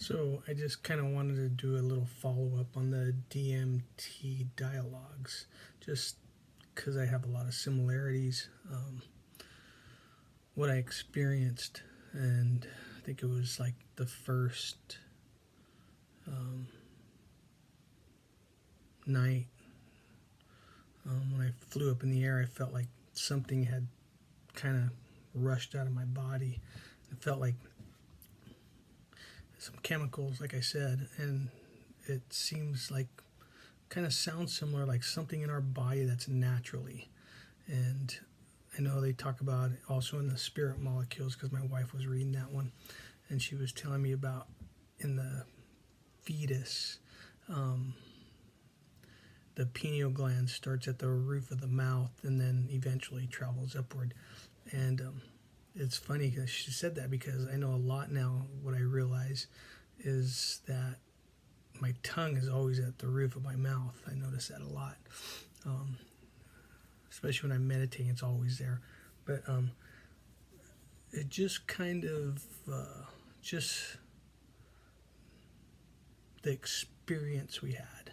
So I just kind of wanted to do a little follow up on the DMT dialogues, just because I have a lot of similarities. What I experienced, and I think it was like the first night when I flew up in the air, I felt like something had kind of rushed out of my body. It felt like some chemicals, like I said, and it seems like kind of sounds similar, like something in our body that's naturally. And I know they talk about it also in the spirit molecules because my wife was reading that one, and she was telling me about in the fetus, um, the pineal gland starts at the roof of the mouth and then eventually travels upward. And it's funny because she said that because I know a lot now. What I realize is that my tongue is always at the roof of my mouth. I notice that a lot, um, especially when I'm meditating. It's always there, but it just kind of just the experience we had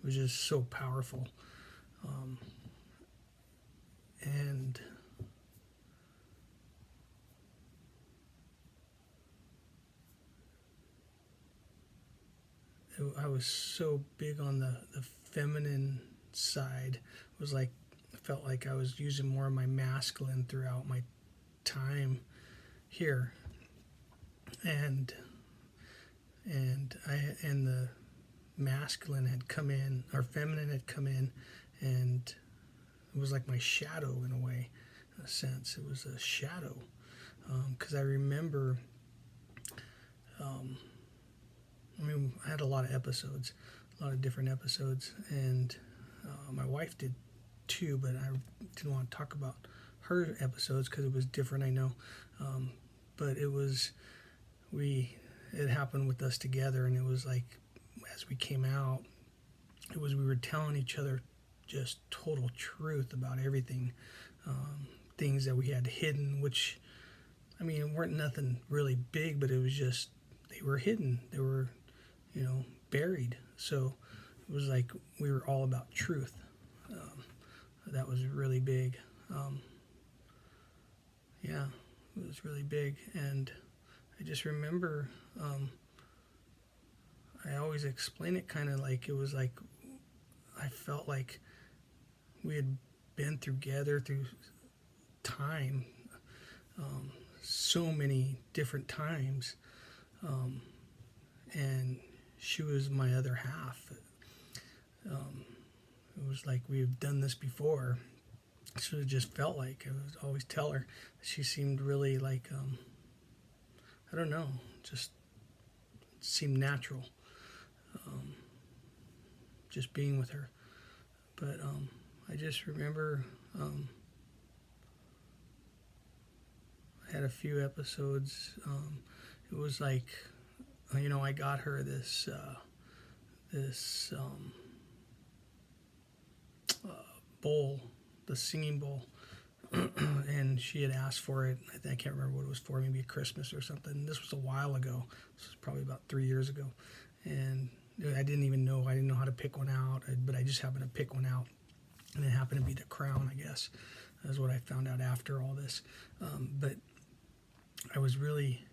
was just so powerful, um, and I was so big on the feminine side. It was like I felt like I was using more of my masculine throughout my time here, and and the masculine had come in, or feminine had come in, and it was like my shadow in a way, in a sense. It was a shadow because I remember. Um, I mean, I had a lot of episodes, a lot of different episodes, and my wife did too, but I didn't want to talk about her episodes because it was different, I know. But it was, we, it happened with us together, and it was like, as we came out, it was, we were telling each other just total truth about everything, things that we had hidden, which, I mean, it weren't nothing really big, but it was just, they were hidden. They were, buried. So it was like we were all about truth. That was really big. Um, yeah, it was really big. And I just remember, I always explain it kind of like it was like I felt like we had been together through time, so many different times. Um, and she was my other half. Um, it was like we've done this before. So it just felt like I would always tell her. She seemed really like I don't know, just seemed natural, um, just being with her. But I just remember I had a few episodes. It was like I got her this uh, bowl, the singing bowl, and she had asked for it. I can't remember what it was for, maybe Christmas or something. This was a while ago. This was probably about 3 years ago, and I didn't even know. I didn't know how to pick one out, but I just happened to pick one out, and it happened to be the crown, I guess. That's what I found out after all this. But I was really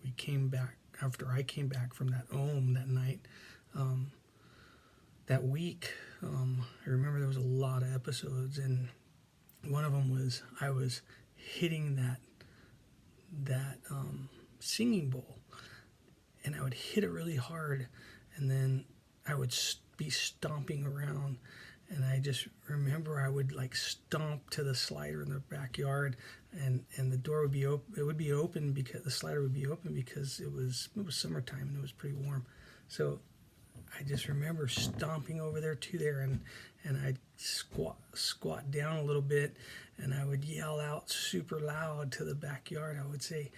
we came back after I came back from that Ohm that night. Um, that week, I remember there was a lot of episodes, and one of them was I was hitting that singing bowl, and I would hit it really hard, and then I would be stomping around, and I just remember I would like stomp to the slider in the backyard, and the door would be open. It would be open because the slider would be open because it was summertime and it was pretty warm, so I just remember stomping over there to there, and I'd squat down a little bit, and I would yell out super loud to the backyard. I would say,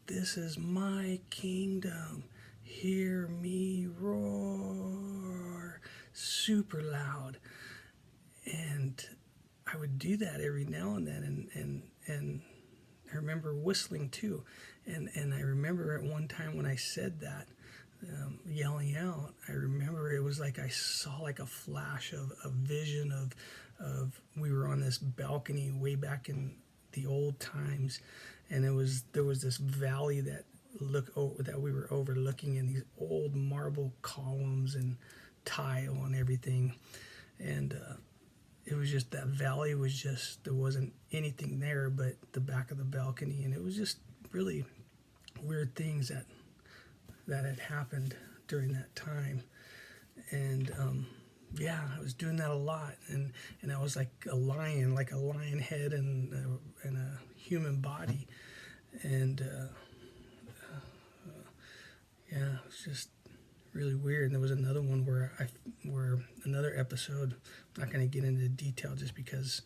"This is my kingdom. Hear me roar," super loud. And I would do that every now and then, and I remember whistling too, and I remember at one time when I said that, yelling out, I remember it was like I saw like a flash of a vision of we were on this balcony way back in the old times, and there was this valley that that we were overlooking, in these old marble columns and tile and everything, and it was just, that valley was just, there wasn't anything there but the back of the balcony, and it was just really weird things that had happened during that time. And yeah, I was doing that a lot, and I was like a lion head and a human body, and yeah, it was just really weird. And there was another one where another episode. I'm not going to get into detail just because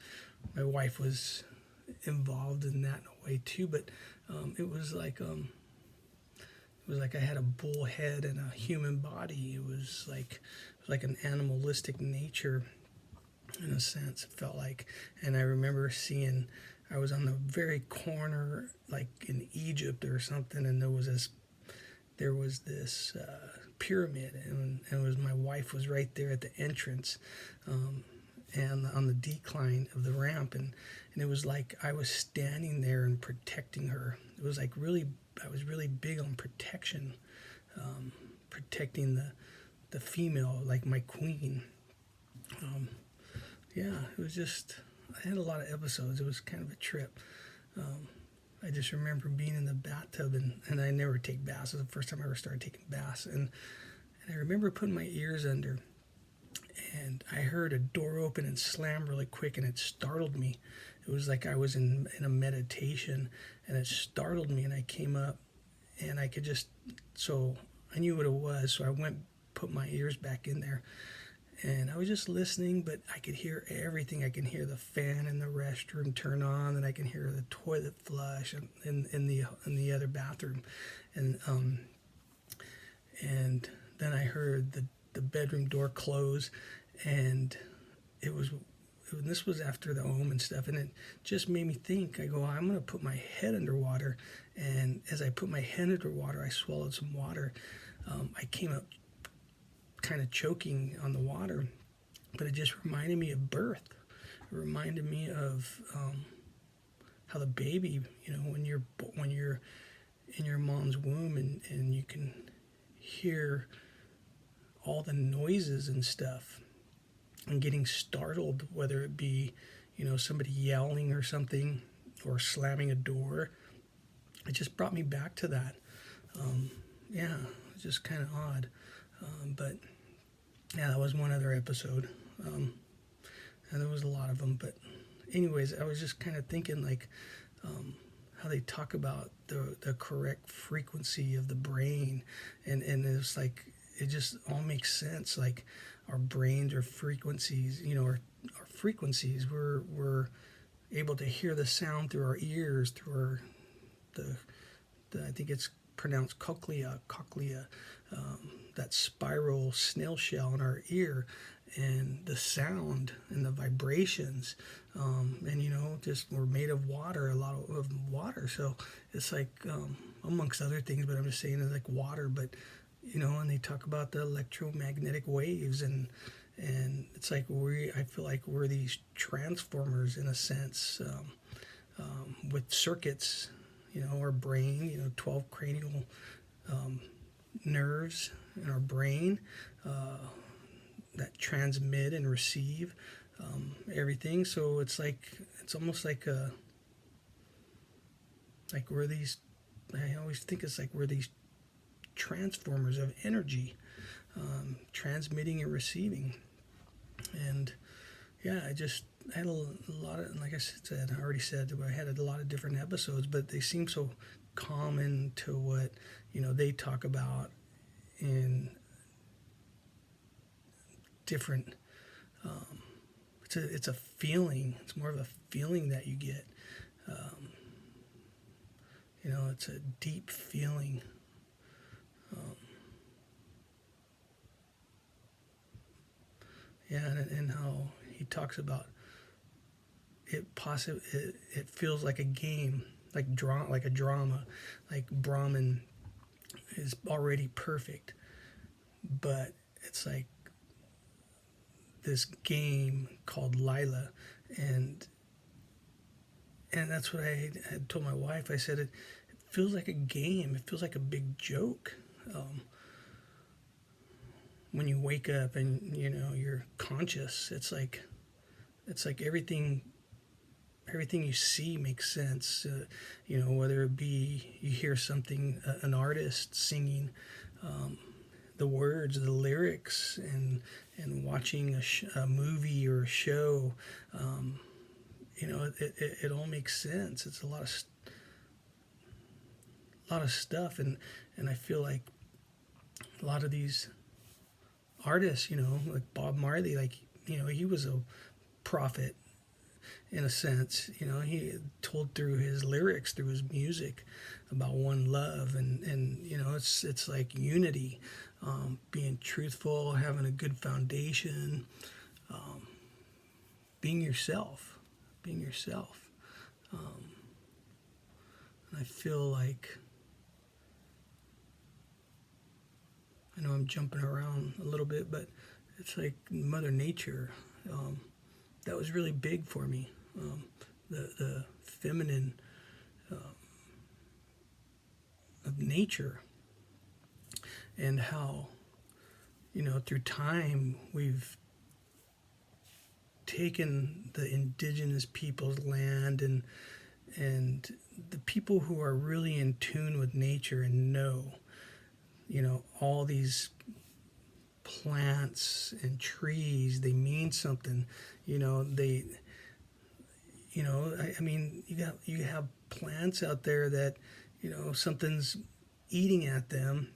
my wife was involved in that in a way too. But it was like I had a bull head and a human body. It was like an animalistic nature, in a sense. It felt like, and I remember seeing. I was on the very corner, like in Egypt or something, and there was this pyramid, and it was, my wife was right there at the entrance, and on the decline of the ramp, and it was like I was standing there and protecting her. It was like I was really big on protection, protecting the female, like my queen. Yeah, it was just, I had a lot of episodes. It was kind of a trip. I just remember being in the bathtub, and I never take baths. It was the first time I ever started taking baths. And I remember putting my ears under, and I heard a door open and slam really quick, and it startled me. It was like I was in a meditation, and it startled me, and I came up, and I could just, so I knew what it was, so I went, put my ears back in there, and I was just listening, but I could hear everything. I can hear the fan in the restroom turn on, and I can hear the toilet flush in the other bathroom, and then I heard the bedroom door close, and this was after the Om and stuff, and it just made me think. I go, I'm gonna put my head underwater, and as I put my head underwater, I swallowed some water. I came up kind of choking on the water, but it just reminded me of birth. It reminded me of how the baby, when you're in your mom's womb, and you can hear all the noises and stuff, and getting startled, whether it be somebody yelling or something, or slamming a door. It just brought me back to that. Yeah, it's just kind of odd. But yeah, that was one other episode, and there was a lot of them. But anyways, I was just kind of thinking, like, how they talk about the correct frequency of the brain, and it's like, it just all makes sense. Like, our brains are frequencies, our frequencies. We're able to hear the sound through our ears, through the I think it's pronounced cochlea, that spiral snail shell in our ear, and the sound and the vibrations, and just, we're made of water, a lot of water, so it's like, amongst other things, but I'm just saying it's like water, but and they talk about the electromagnetic waves, and it's like I feel like we're these transformers, in a sense, with circuits, our brain, 12 cranial nerves in our brain, that transmit and receive everything. So it's almost like we're these, I always think it's like we're these transformers of energy, transmitting and receiving. And yeah, I had a lot of, like I already said, I had a lot of different episodes, but they seem so common to what they talk about in different. It's a feeling. It's more of a feeling that you get. It's a deep feeling. Yeah, and how he talks about it. It feels like a game. like a drama, like Brahman is already perfect, but it's like this game called Lila, and that's what I had told my wife. I said it feels like a game. It feels like a big joke. Um, when you wake up and you're conscious, it's like everything you see makes sense. Whether it be you hear something, an artist singing, the words, the lyrics, and watching a movie or a show. It all makes sense. It's a lot of stuff, and I feel like a lot of these artists, like Bob Marley, like he was a prophet in a sense. He told through his lyrics, through his music, about one love, and it's like unity, being truthful, having a good foundation, being yourself, being yourself. And I feel like, I know I'm jumping around a little bit, but it's like Mother Nature. That was really big for me. The feminine of nature, and how through time we've taken the indigenous people's land, and the people who are really in tune with nature and know all these plants and trees, they mean something. They I mean, you have plants out there that something's eating at them,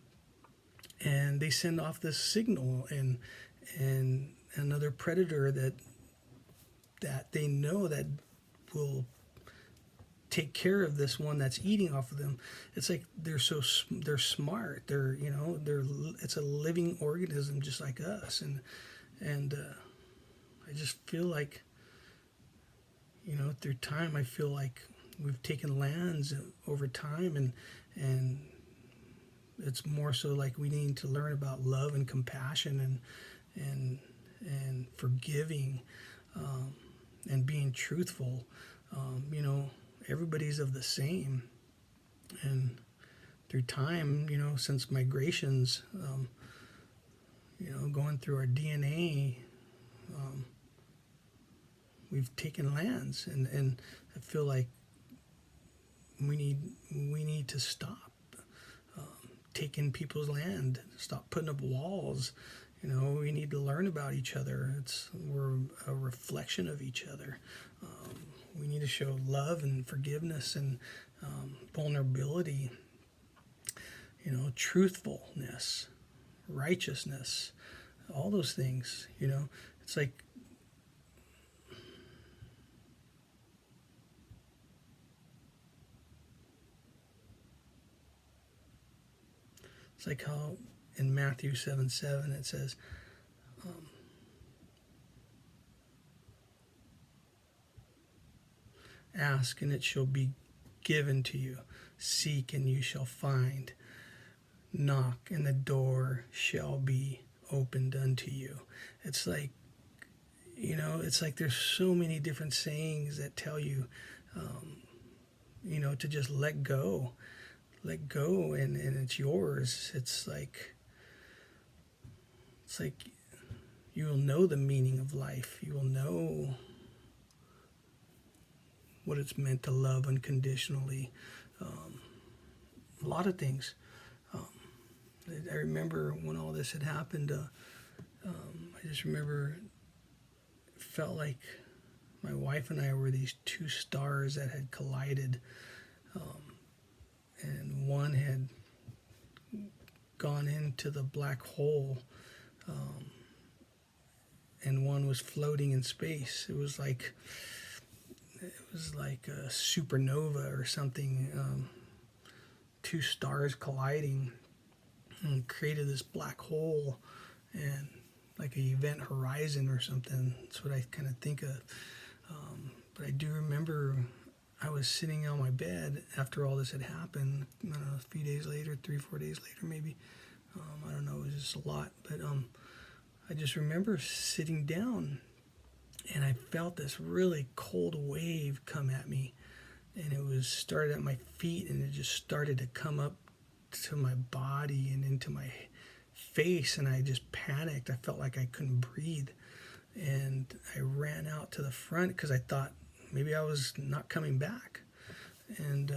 and they send off this signal, and another predator that they know that will take care of this one that's eating off of them. It's like they're smart. It's a living organism just like us, and I just feel like through time, I feel like we've taken lands over time, and it's more so like we need to learn about love and compassion, and forgiving, and being truthful. Everybody's of the same, and through time, since migrations, going through our DNA, we've taken lands, and I feel like we need to stop taking people's land, stop putting up walls. We need to learn about each other. We're a reflection of each other. We need to show love and forgiveness, and vulnerability, truthfulness, righteousness, all those things. It's like how in Matthew 7:7 it says, ask and it shall be given to you. Seek and you shall find. Knock and the door shall be opened unto you. It's like, it's like there's so many different sayings that tell you, to just let go, and it's yours. It's like you will know the meaning of life. You will know what it's meant to love unconditionally. A lot of things. I remember when all this had happened, I just remember it felt like my wife and I were these two stars that had collided, and one had gone into the black hole, and one was floating in space. It was like a supernova or something. Two stars colliding and created this black hole, and like an event horizon or something. That's what I kind of think of. But I do remember I was sitting on my bed after all this had happened. I don't know, a few days later, 3-4 days later, maybe. I don't know. It was just a lot, but I just remember sitting down, and I felt this really cold wave come at me, and it was started at my feet, and it just started to come up to my body and into my face, and I just panicked. I felt like I couldn't breathe, and I ran out to the front because I thought maybe I was not coming back, and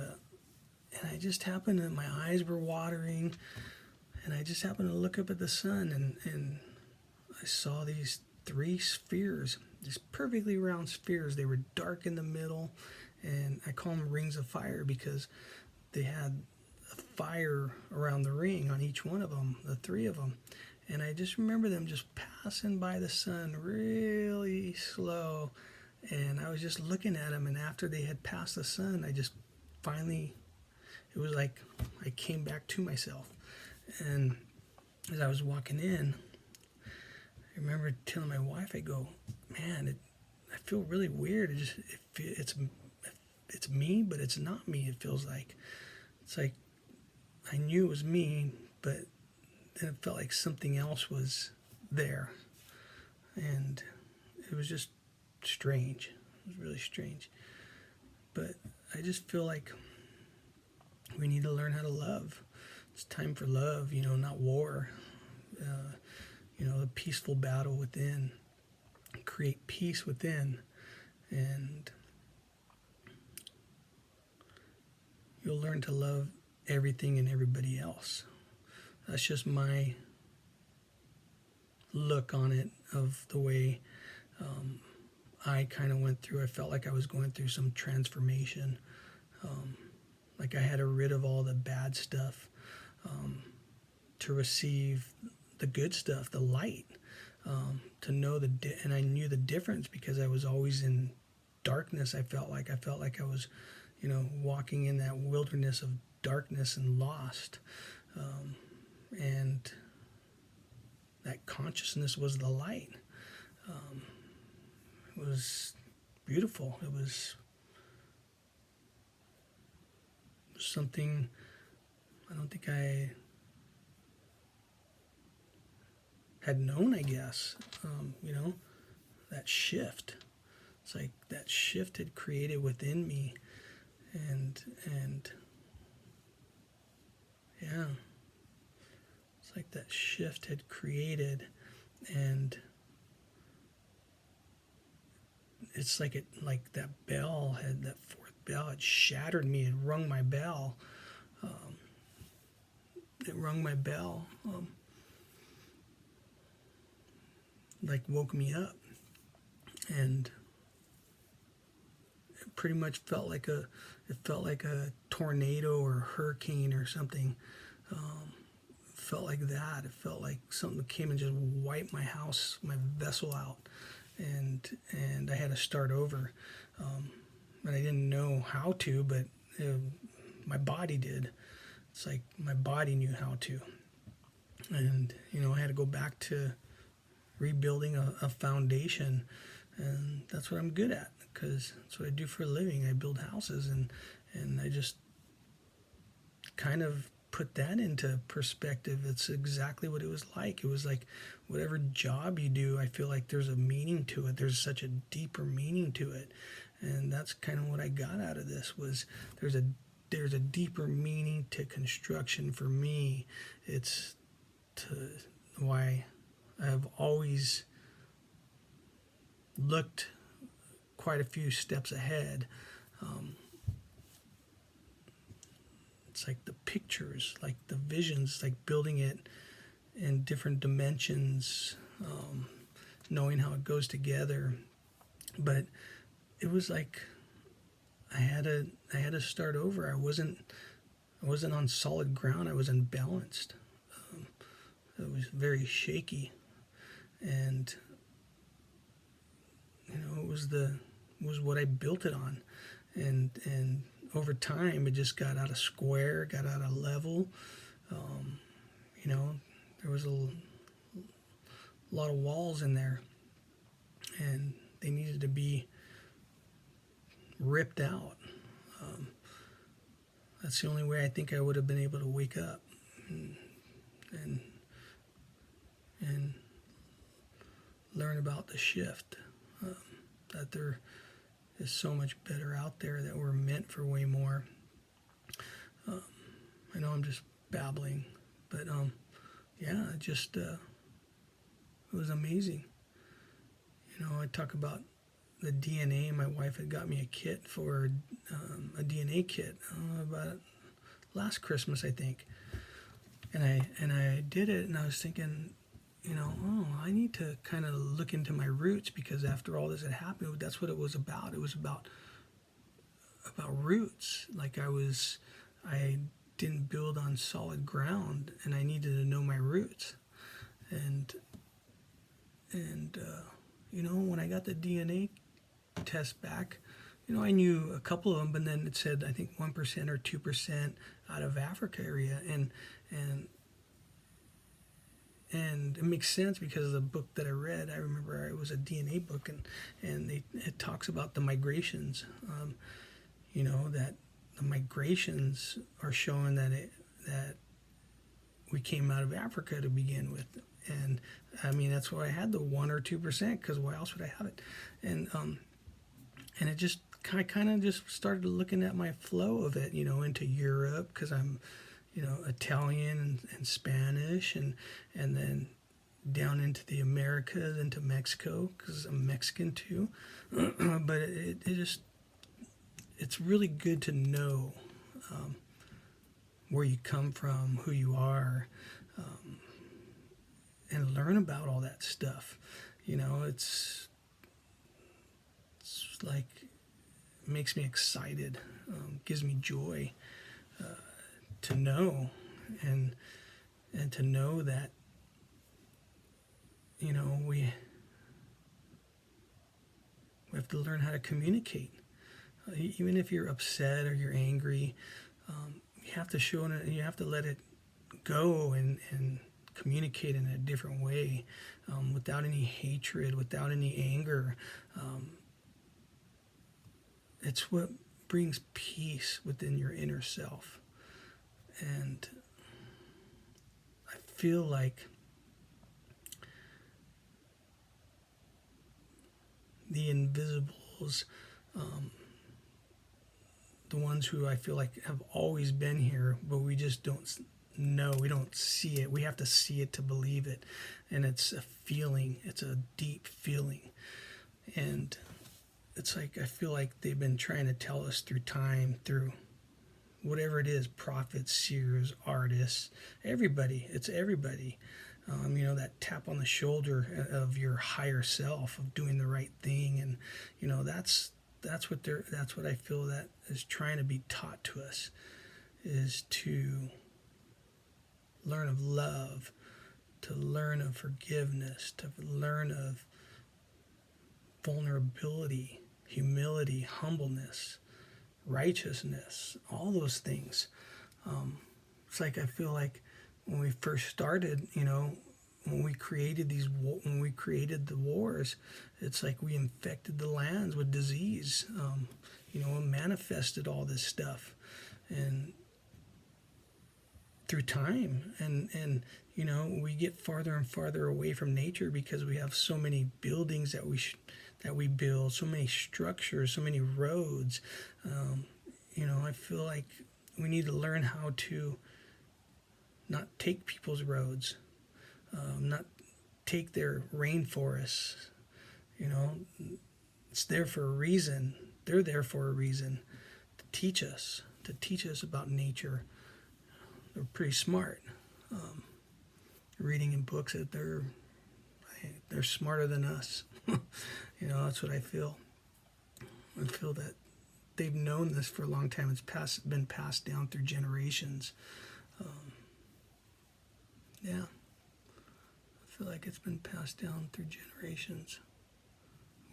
I just happened to, my eyes were watering, and I just happened to look up at the sun, and I saw these 3 spheres, these perfectly round spheres. They were dark in the middle, and I call them rings of fire because they had a fire around the ring on each one of them, the 3 of them. And I just remember them just passing by the sun really slow, and I was just looking at them, and after they had passed the sun, I just finally, it was like I came back to myself. And as I was walking in, I remember telling my wife, I go, man, I feel really weird. It's me, but it's not me. It feels like, it's like I knew it was me, but then it felt like something else was there, and it was just strange. It was really strange. But I just feel like we need to learn how to love. It's time for love, not war. The peaceful battle within. Create peace within, and you'll learn to love everything and everybody else. That's just my look on it, of the way I kind of went through. I felt like I was going through some transformation. Like I had to rid of all the bad stuff to receive the good stuff, the light, to know and I knew the difference because I was always in darkness. I felt like I was, walking in that wilderness of darkness and lost. And that consciousness was the light. It was beautiful. It was something I don't think I had known, I guess. That shift. It's like that shift had created within me, and yeah, it's like that shift had created, and it's like that bell had, that 4th bell had shattered me. It rung my bell. Like woke me up, and it pretty much felt like a tornado or a hurricane or something. Felt like that. It felt like something came and just wiped my house, my vessel out, and I had to start over. And I didn't know how to, but my body did. It's like my body knew how to, and I had to go back to rebuilding a foundation, and that's what I'm good at, because that's what I do for a living. I build houses, and I just kind of put that into perspective. It's exactly what it was like. It was like whatever job you do, I feel like there's a meaning to it. There's such a deeper meaning to it, and that's kind of what I got out of this. Was there's a deeper meaning to construction for me. It's why I've always looked quite a few steps ahead. It's like the pictures, like the visions, like building it in different dimensions, knowing how it goes together. But it was like I had to start over. I wasn't on solid ground. I was unbalanced. It was very shaky, and it was what I built it on, and over time it just got out of square, got out of level. There was a lot of walls in there, and they needed to be ripped out. That's the only way I think I would have been able to wake up and and learn about the shift. That there is so much better out there, that we're meant for way more. I know I'm just babbling, but yeah, it was amazing. I talk about the DNA. My wife had got me a kit for a DNA kit about last Christmas, I think, and I did it, and I was thinking, I need to kind of look into my roots, because after all this had happened, that's what it was about. It was about roots. Like I didn't build on solid ground, and I needed to know my roots. And when I got the DNA test back, I knew a couple of them, but then it said I think 1% or 2% out of Africa area, and it makes sense because of the book that I read. I remember it was a DNA book, and it talks about the migrations. That the migrations are showing that we came out of Africa to begin with, and I mean that's why I had the 1 or 2%, because why else would I have it? And it just kind of just started looking at my flow of it, into Europe, because I'm Italian and Spanish, and then down into the Americas, into Mexico, because I'm Mexican too. But it's really good to know where you come from, who you are, and learn about all that stuff. It's like, it makes me excited, gives me joy to know, and to know that we have to learn how to communicate. Even if you're upset or you're angry, you have to show it. You have to let it go and communicate in a different way, without any hatred, without any anger. It's what brings peace within your inner self. And I feel like the invisibles, the ones who I feel like have always been here, but we just don't know. We don't see it. We have to see it to believe it. And it's a feeling. It's a deep feeling. And it's like, I feel like they've been trying to tell us through time, through whatever it is, prophets, seers, artists, everybody. It's everybody. That tap on the shoulder of your higher self, of doing the right thing. And, that's what I feel that is trying to be taught to us, is to learn of love, to learn of forgiveness, to learn of vulnerability, humility, humbleness, righteousness, all those things. It's like, I feel like when we first started, when we created the wars, it's like we infected the lands with disease, and manifested all this stuff, and through time, and we get farther and farther away from nature, because we have so many buildings that we build, so many structures, so many roads. I feel like we need to learn how to not take people's roads, not take their rainforests. It's there for a reason. They're there for a reason, to teach us about nature. They're pretty smart. Reading in books that they're smarter than us. That's what I feel. I feel that they've known this for a long time. It's been passed down through generations. Yeah, I feel like it's been passed down through generations.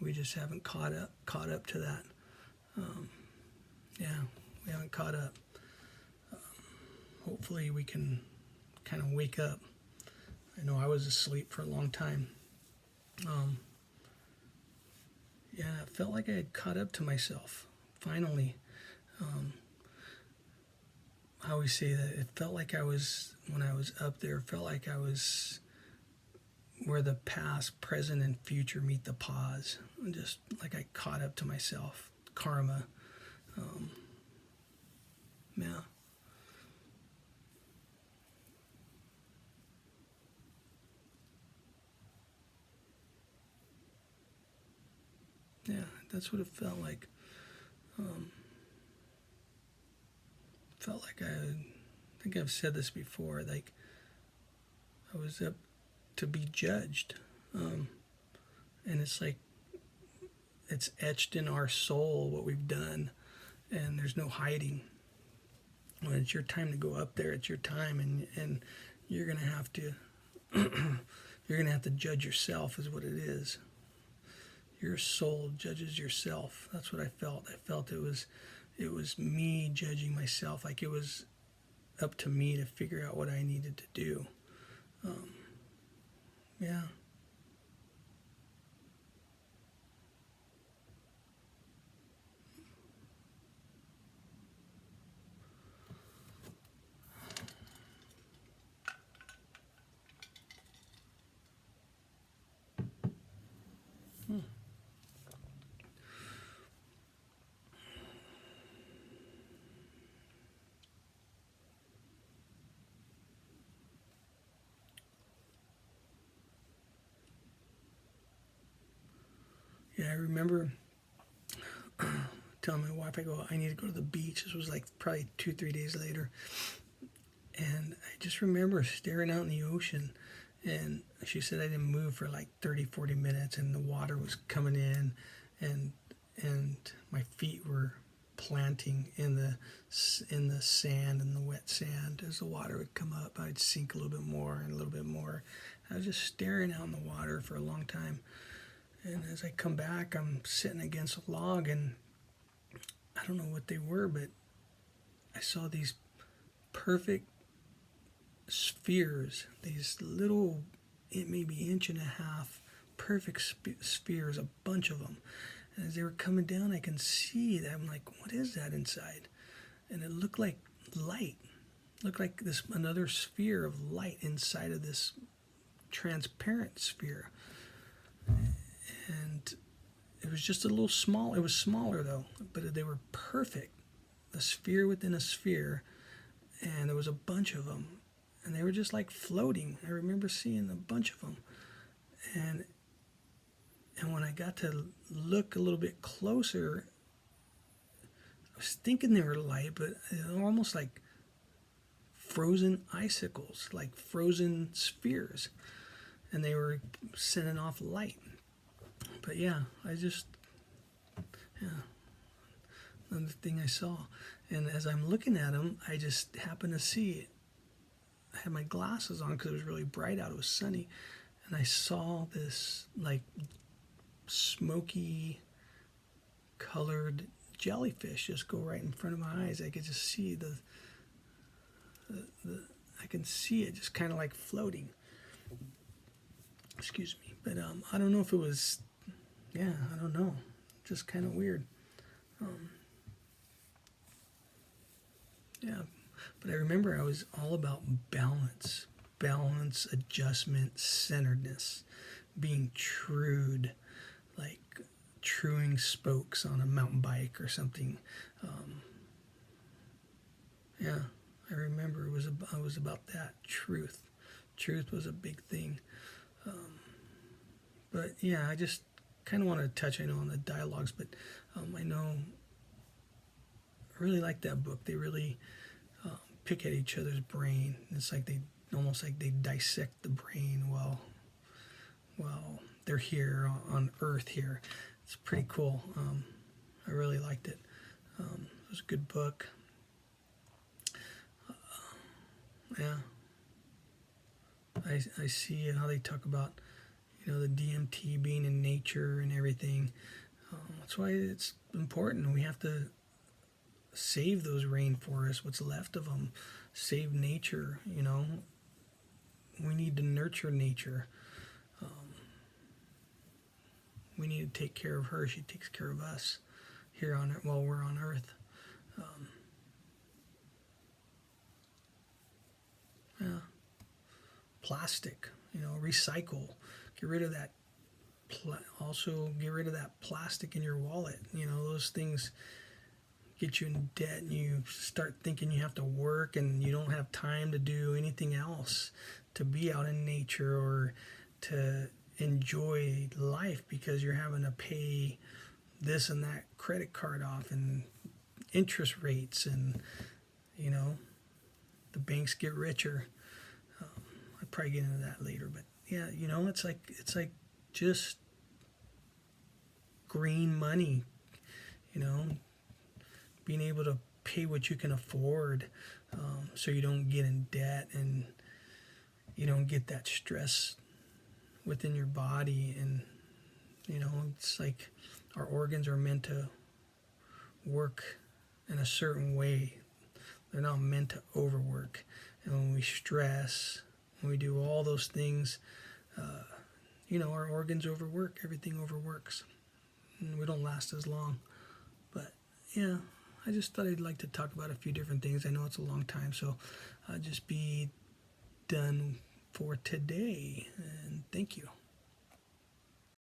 We just haven't caught up to that. Yeah, we haven't caught up. Hopefully we can kind of wake up. I know I was asleep for a long time. Yeah, it felt like I had caught up to myself, finally. I always say that it felt like I was, when I was up there, it felt like I was where the past, present, and future meet the pause. Just like I caught up to myself. Karma. Yeah. Yeah, that's what it felt like. Felt like I think I've said this before. Like I was up to be judged, and it's like it's etched in our soul what we've done, and there's no hiding. When it's your time to go up there, it's your time, and you're gonna have to you're gonna have to judge yourself, is what it is. Your soul judges yourself. That's what I felt. I felt it was me judging myself, like it was up to me to figure out what I needed to do. Yeah. Yeah, I remember telling my wife, I go, I need to go to the beach. This was like probably 2, 3 days later. And I just remember staring out in the ocean. And she said I didn't move for like 30, 40 minutes, and the water was coming in, and my feet were planting in the sand, in the wet sand. As the water would come up, I'd sink a little bit more and a little bit more. I was just staring out in the water for a long time. And as I come back, I'm sitting against a log, and I don't know what they were, but I saw these perfect spheres, these little, maybe inch and a half, perfect spheres, a bunch of them. And as they were coming down, I can see that. I'm like, what is that inside? And it looked like light. It looked like this another sphere of light inside of this transparent sphere. And it was just a little small. It was smaller though, but they were perfect. A sphere within a sphere, and there was a bunch of them, and they were just like floating. I remember seeing a bunch of them, and when I got to look a little bit closer, I was thinking they were light, but they were almost like frozen icicles, like frozen spheres, and they were sending off light. But yeah, yeah, another thing I saw. And as I'm looking at them, I just happened to see it. I had my glasses on because it was really bright out. It was sunny. And I saw this like smoky colored jellyfish just go right in front of my eyes. I could just see I can see it just kind of like floating. Excuse me. But I don't know if it was, yeah, I don't know. Just kind of weird. Yeah, but I remember I was all about balance, adjustment, centeredness, being trued, like truing spokes on a mountain bike or something. Yeah, I remember I was about that truth. Truth was a big thing. But yeah, I just kind of want to touch, I know, on the dialogues, but I know I really like that book. They really pick at each other's brain. It's like they almost like they dissect the brain while they're here on Earth here. It's pretty cool. I really liked it. It was a good book. Yeah, I see how they talk about, you know, the DMT being in nature and everything. That's why it's important. We have to save those rainforests, what's left of them. Save nature, you know. We need to nurture nature. We need to take care of her. She takes care of us here on it while we're on Earth. Yeah. Plastic, recycle. Get rid of that. Also, get rid of that plastic in your wallet. Those things get you in debt, and you start thinking you have to work and you don't have time to do anything else, to be out in nature or to enjoy life, because you're having to pay this and that credit card off and interest rates, and the banks get richer. I'll probably get into that later, but yeah, it's like just green money, being able to pay what you can afford, so you don't get in debt and you don't get that stress within your body. And it's like our organs are meant to work in a certain way. They're not meant to overwork. And when we stress, when we do all those things, our organs overwork. Everything overworks, and we don't last as long. But yeah, I just thought I'd like to talk about a few different things. I know it's a long time, so I'll just be done for today. And thank you.